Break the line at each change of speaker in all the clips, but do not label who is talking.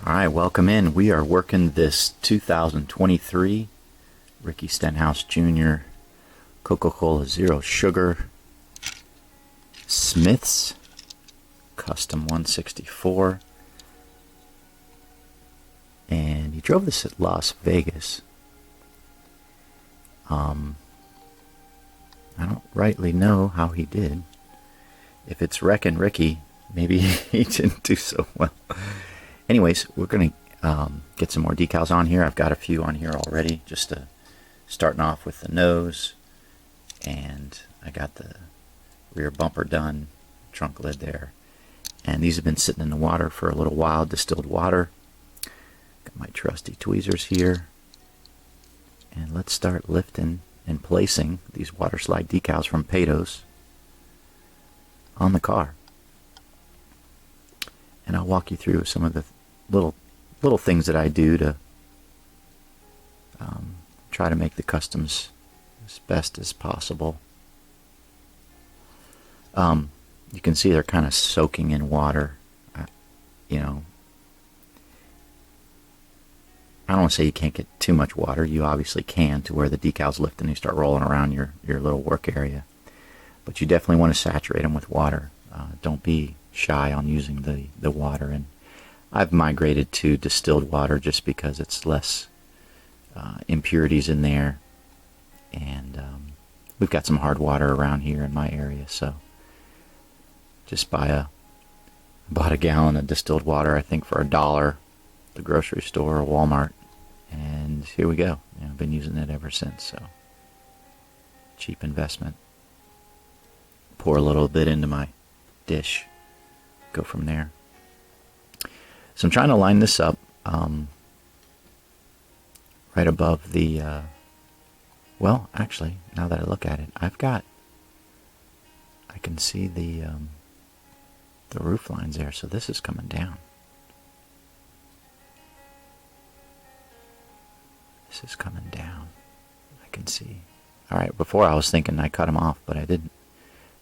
Alright, welcome in. We are working this 2023 Ricky Stenhouse Jr. Coca-Cola Zero Sugar Smith's Custom 164. And he drove this at Las Vegas. I don't rightly know how he did. If it's Wreckin' Ricky, maybe he didn't do so well. Anyways, we're going to get some more decals on here. I've got a few on here already, just starting off with the nose. And I got the rear bumper done, trunk lid there. And these have been sitting in the water for a little while, distilled water. Got my trusty tweezers here. And let's start lifting and placing these water slide decals from Patos on the car. And I'll walk you through some of the little things that I do to try to make the customs as best as possible. You can see they're kind of soaking in water. I don't want to say you can't get too much water. You obviously can, to where the decals lift and you start rolling around your little work area. But you definitely want to saturate them with water. Don't be shy on using the water. And I've migrated to distilled water just because it's less impurities in there. And we've got some hard water around here in my area. So just bought a gallon of distilled water, I think, for $1 at the grocery store or Walmart. And here we go. I've been using it ever since. So cheap investment. Pour a little bit into my dish. Go from there. So I'm trying to line this up right above the, well, actually, now that I look at it, I can see the roof lines there, so this is coming down. This is coming down. I can see. Alright, before I was thinking I cut them off, but I didn't.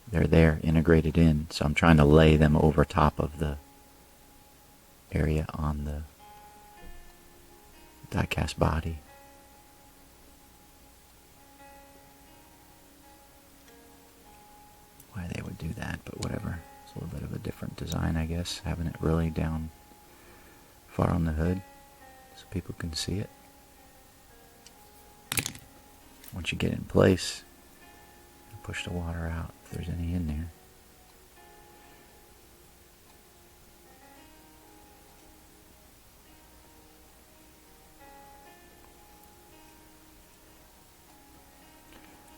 They're there, integrated in, so I'm trying to lay them over top of the area on the die-cast body. Why they would do that, but whatever. It's a little bit of a different design, I guess, having it really down far on the hood so people can see it. Once you get it in place, push the water out if there's any in there.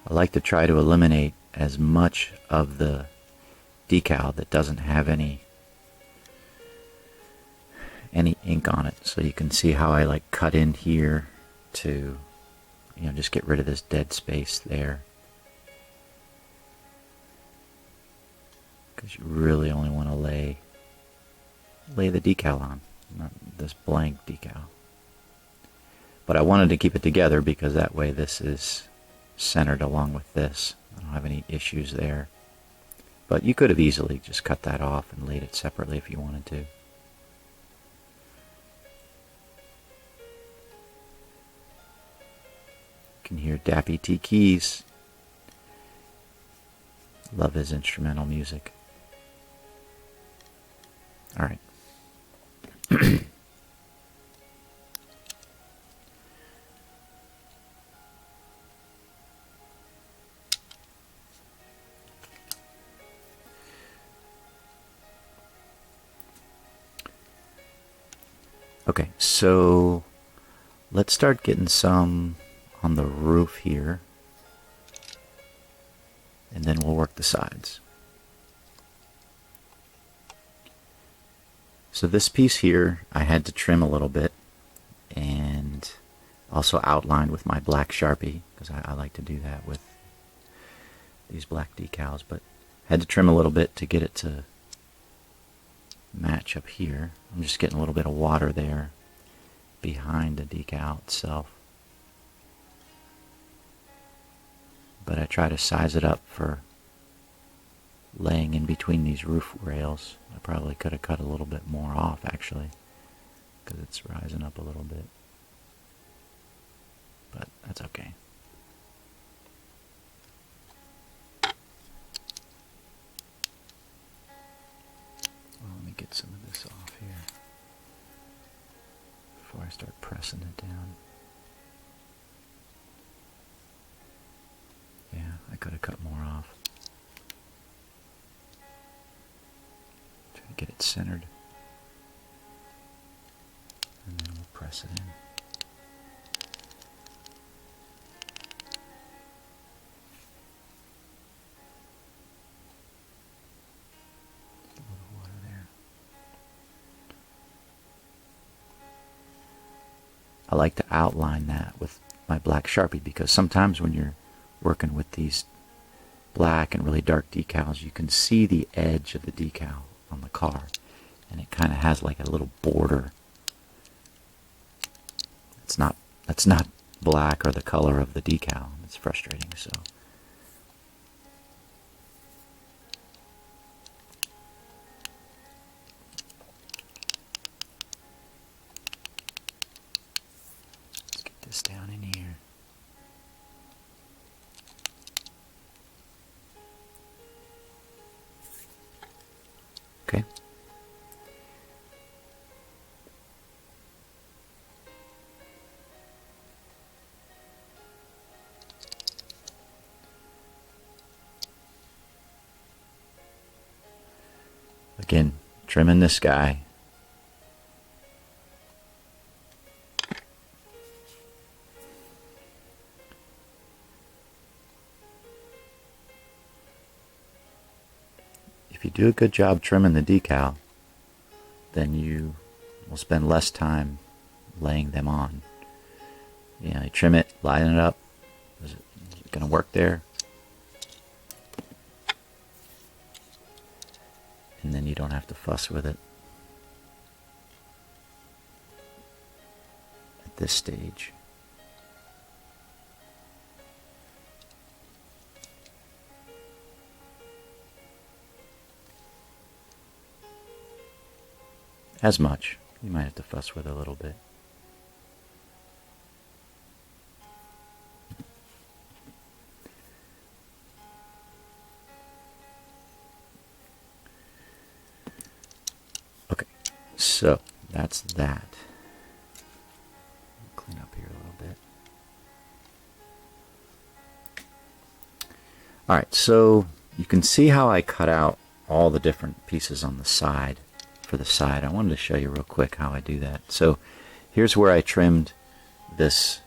I like to try to eliminate as much of the decal that doesn't have any ink on it. So you can see how I cut in here to just get rid of this dead space there. Because you really only want to lay the decal on, not this blank decal. But I wanted to keep it together because that way this is centered along with this. I don't have any issues there. But you could have easily just cut that off and laid it separately if you wanted to. You can hear Dappy T. Keys. Love his instrumental music. Alright. Okay, so let's start getting some on the roof here, and then we'll work the sides. So this piece here I had to trim a little bit and also outlined with my black Sharpie, because I like to do that with these black decals, but had to trim a little bit to get it to match up here. I'm just getting a little bit of water there behind the decal itself. But I try to size it up for laying in between these roof rails. I probably could have cut a little bit more off, actually. because it's rising up a little bit. But that's okay. Well, let me get some of this off here before I start pressing it down. Yeah, I could have cut more off. Try to get it centered. And then we'll press it in. Just a little water there. I like to outline that with my black Sharpie because sometimes when you're working with these black and really dark decals, you can see the edge of the decal on the car, and it kind of has like a little border. That's not black or the color of the decal. It's frustrating. So let's get this down in here. Okay. Again, trimming this guy. If you do a good job trimming the decal, then you will spend less time laying them on. You know, you trim it, line it up. Is it going to work there? And then you don't have to fuss with it at this stage. As much. You might have to fuss with it a little bit. Okay, so that's that. Clean up here a little bit. Alright, so you can see how I cut out all the different pieces on the side. For the side, I wanted to show you real quick how I do that. So here's where I trimmed this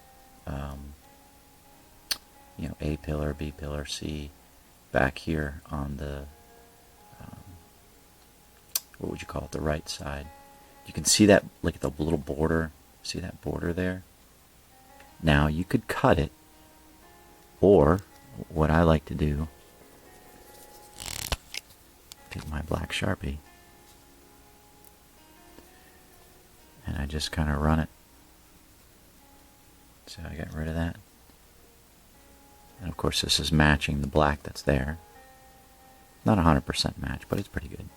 A pillar, B pillar, C back here on the what would you call it, the right side. You can see that, like the little border. See that border there? Now you could cut it, or what I like to do, take my black Sharpie and I just kind of run it. So I got rid of that. And of course this is matching the black that's there. Not 100% match, but it's pretty good.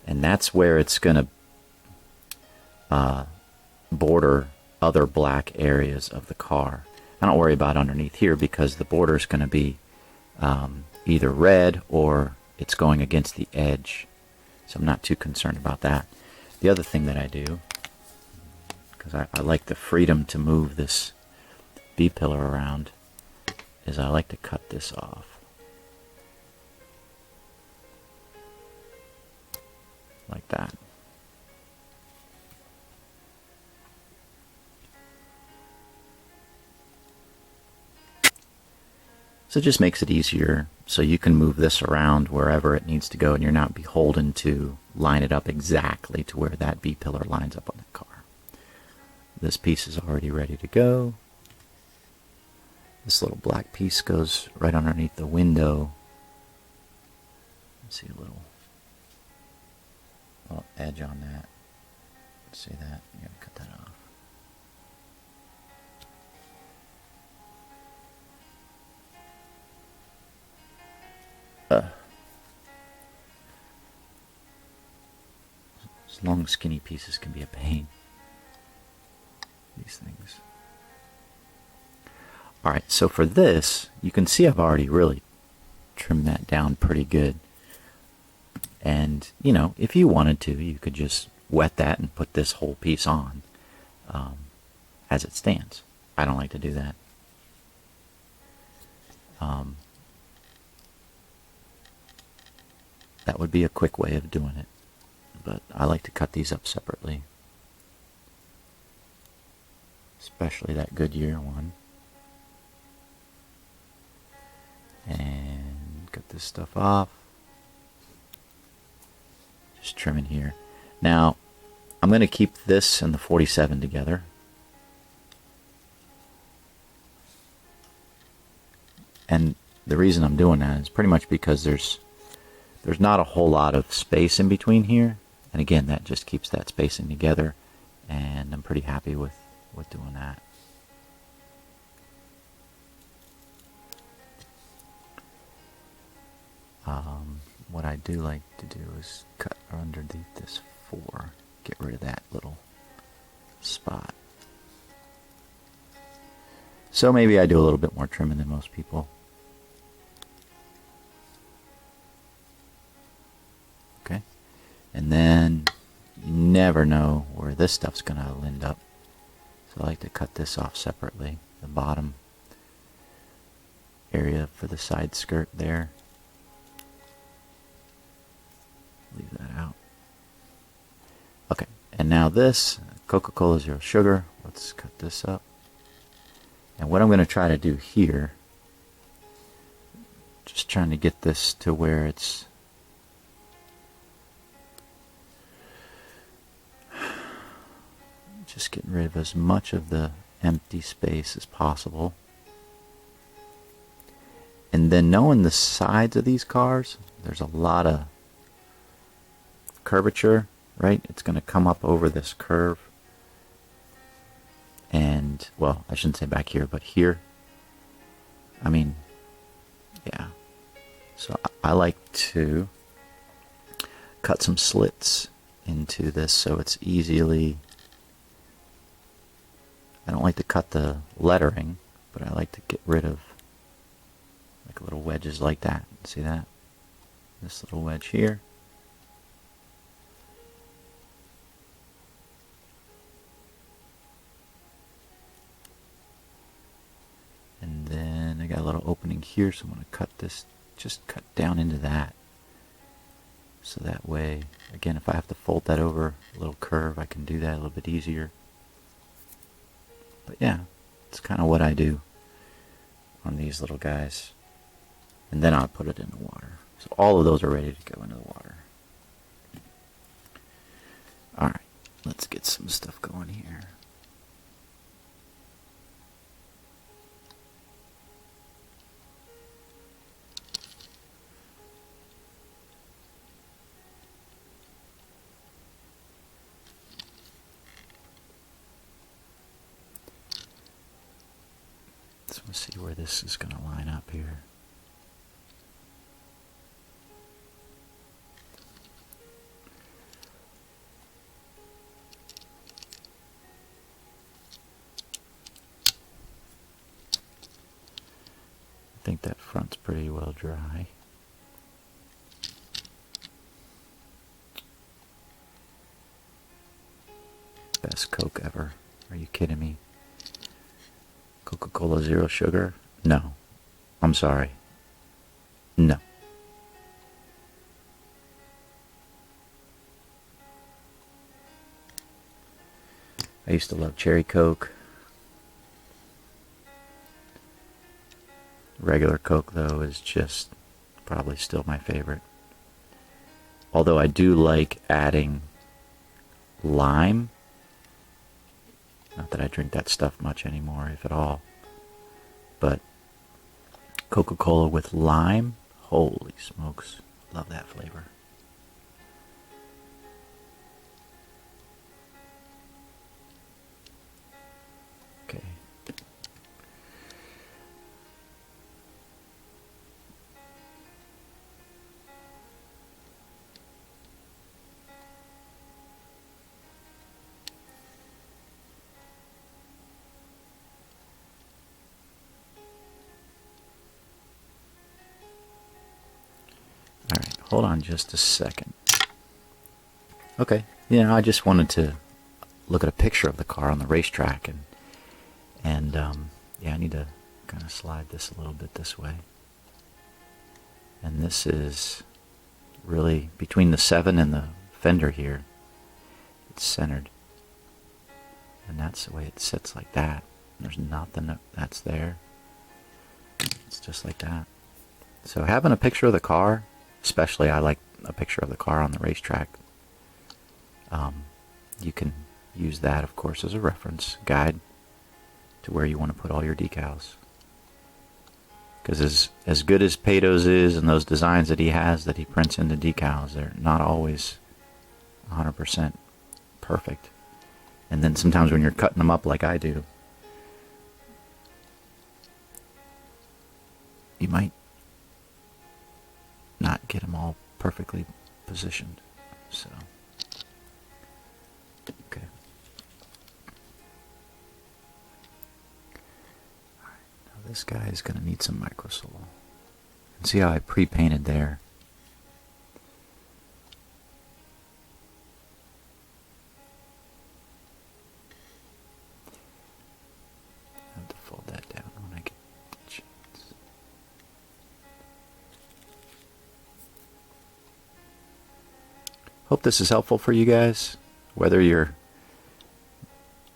And that's where it's going to border other black areas of the car. I don't worry about underneath here because the border is going to be either red or it's going against the edge. So I'm not too concerned about that. The other thing that I do, because I like the freedom to move this B-pillar around, is I like to cut this off. Like that. So it just makes it easier so you can move this around wherever it needs to go and you're not beholden to line it up exactly to where that B-pillar lines up on the car. This piece is already ready to go. This little black piece goes right underneath the window. Let's see a little edge on that. See that? You gotta cut that off. These long skinny pieces can be a pain. These things. Alright, so for this, you can see I've already really trimmed that down pretty good. And, you know, if you wanted to, you could just wet that and put this whole piece on as it stands. I don't like to do that. That would be a quick way of doing it. But I like to cut these up separately. Especially that Goodyear one. And cut this stuff off. Just trimming here. Now, I'm going to keep this and the 47 together. And the reason I'm doing that is pretty much because there's not a whole lot of space in between here. And again, that just keeps that spacing together. And I'm pretty happy with doing that. What I do like to do is cut underneath this 4. Get rid of that little spot. So maybe I do a little bit more trimming than most people. Okay. And then you never know where this stuff's going to end up. So I like to cut this off separately. The bottom area for the side skirt there. Leave that out. Okay, and now this, Coca-Cola Zero Sugar. Let's cut this up. And what I'm going to try to do here, just trying to get this to where it's just getting rid of as much of the empty space as possible. And then knowing the sides of these cars, there's a lot of curvature, right? It's going to come up over this curve. And, well, I shouldn't say back here, but here. I mean, yeah. So I like to cut some slits into this so it's easily... I don't like to cut the lettering, but I like to get rid of like little wedges like that. See that? This little wedge here. And then I got a little opening here, so I'm going to cut this, just cut down into that. So that way, again, if I have to fold that over a little curve, I can do that a little bit easier. But yeah, it's kind of what I do on these little guys. And then I'll put it in the water. So all of those are ready to go into the water. Alright, let's get some stuff going here. So let's see where this is going to line up here. I think that front's pretty well dry. Best Coke ever. Are you kidding me? Coca-Cola Zero Sugar? No. I'm sorry. No. I used to love cherry Coke. Regular Coke, though, is just probably still my favorite. Although I do like adding lime. Not that I drink that stuff much anymore, if at all. But Coca-Cola with lime, holy smokes. Love that flavor. Okay. hold on just a second. Okay, I just wanted to look at a picture of the car on the racetrack, and yeah, I need to kind of slide this a little bit this way. And this is really between the 7 and the fender here. It's centered, and that's the way it sits, like that. There's nothing that's there. It's just like that. So having a picture of the car, especially I like a picture of the car on the racetrack. You can use that, of course, as a reference guide to where you want to put all your decals. Because as good as Patos is and those designs that he has that he prints into decals, they're not always 100% perfect. And then sometimes when you're cutting them up like I do, you might not get them all perfectly positioned. So, okay. Alright, now this guy is going to need some microsol. And see how I pre-painted there? I have to fold that down when I get the chance. Hope this is helpful for you guys, whether you're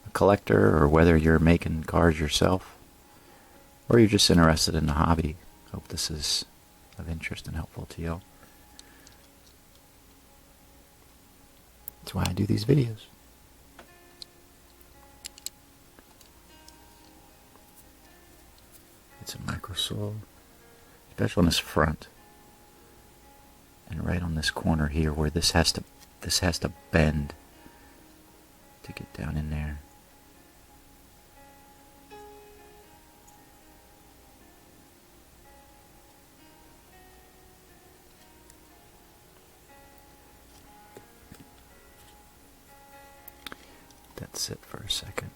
a collector or whether you're making cars yourself, or you're just interested in the hobby. Hope this is of interest and helpful to you. That's why I do these videos. It's a microsole, especially on this front. And right on this corner here where this has to bend to get down in there. That's it for a second.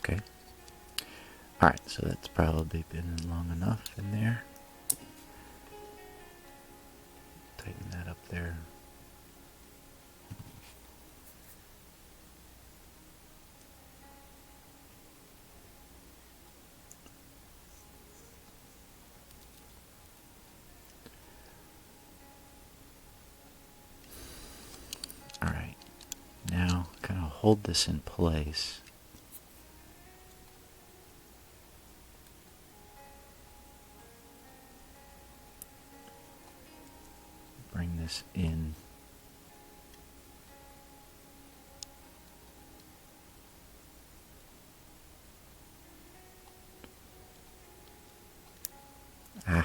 Okay. Alright, so that's probably been long enough in there. Tighten that up there. Alright, now kind of hold this in place. Bring this in. Kind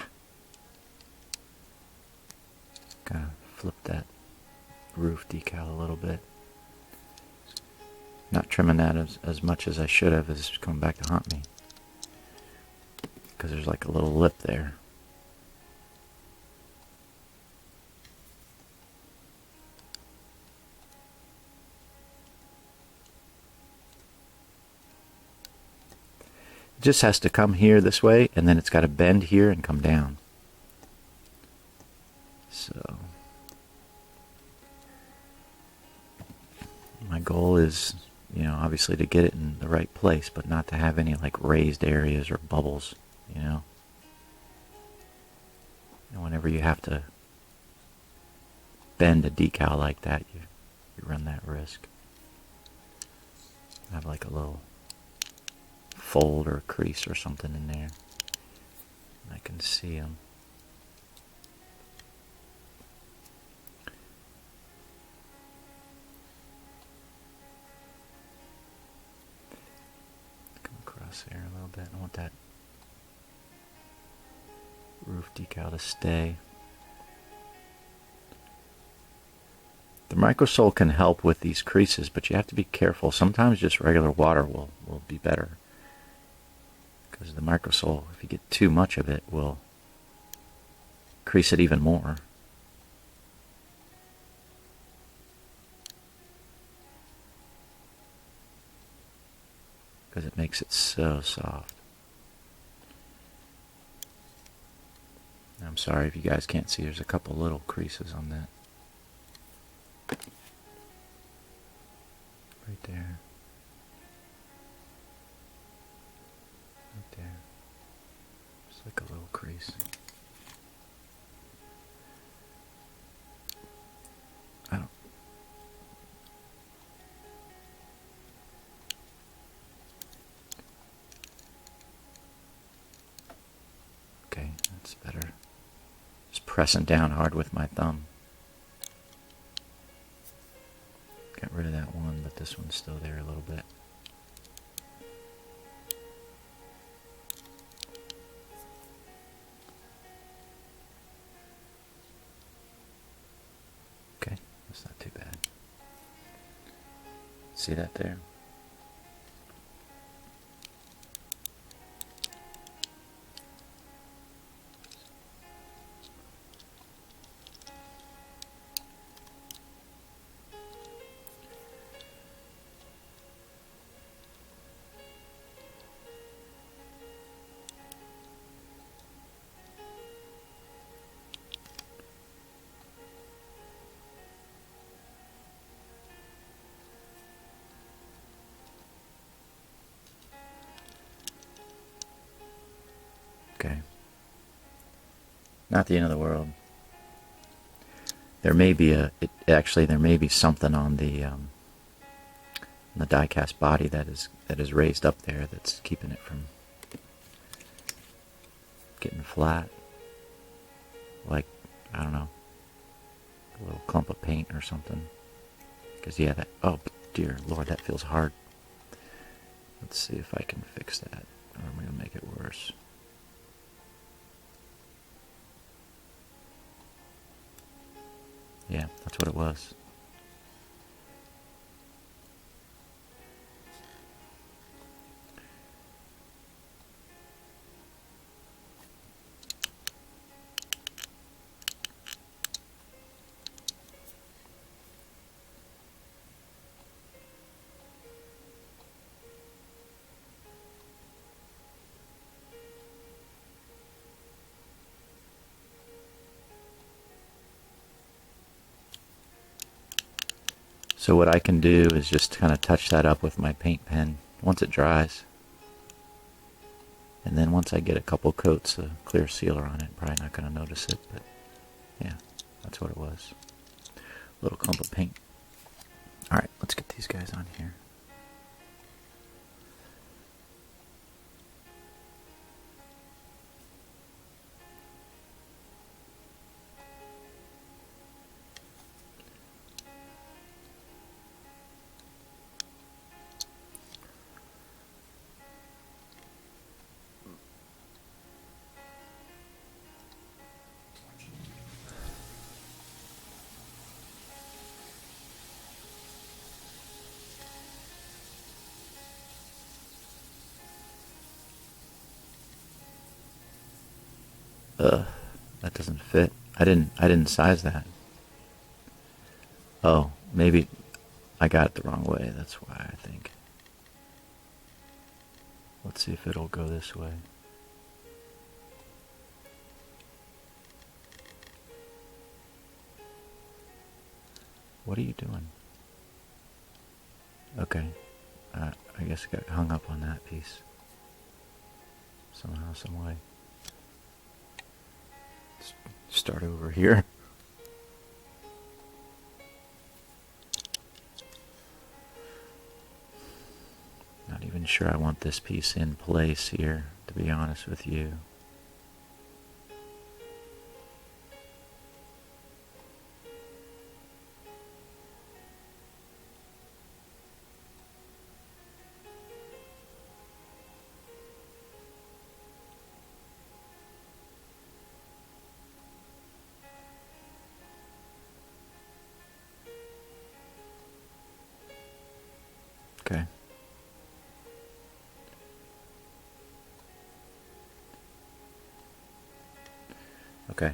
of flip that roof decal a little bit. Not trimming that as much as I should have, as it's coming back to haunt me. Because there's like a little lip there. It just has to come here this way, and then it's got to bend here and come down. So goal is, obviously to get it in the right place, but not to have any like raised areas or bubbles, And whenever you have to bend a decal like that, you run that risk. Have like a little fold or crease or something in there. I can see them. Come across here a little bit. I want that roof decal to stay. The microsole can help with these creases, but you have to be careful. Sometimes just regular water will be better. Because the microsole, if you get too much of it, will crease it even more. Because it makes it so soft. I'm sorry if you guys can't see, there's a couple little creases on that. Right there. Right there. Just like a little crease. I don't... Okay, that's better. Just pressing down hard with my thumb. Got rid of that one, but this one's still there a little bit. Okay, that's not too bad. See that there? Okay. Not the end of the world. There may be there may be something on the die-cast body that is raised up there that's keeping it from getting flat. Like, I don't know, a little clump of paint or something. Because yeah, oh dear Lord, that feels hard. Let's see if I can fix that, or I'm going to make it worse. Yeah, that's what it was. So what I can do is just kind of touch that up with my paint pen once it dries. And then once I get a couple coats of clear sealer on it, probably not going to notice it, but yeah, that's what it was. A little clump of paint. Alright, let's get these guys on here. That doesn't fit. I didn't size that. Oh, maybe I got it the wrong way. That's why, I think. Let's see if it'll go this way. What are you doing? Okay. I guess I got hung up on that piece. Somehow, some way. Let's start over here. Not even sure I want this piece in place here, to be honest with you. Okay. Okay.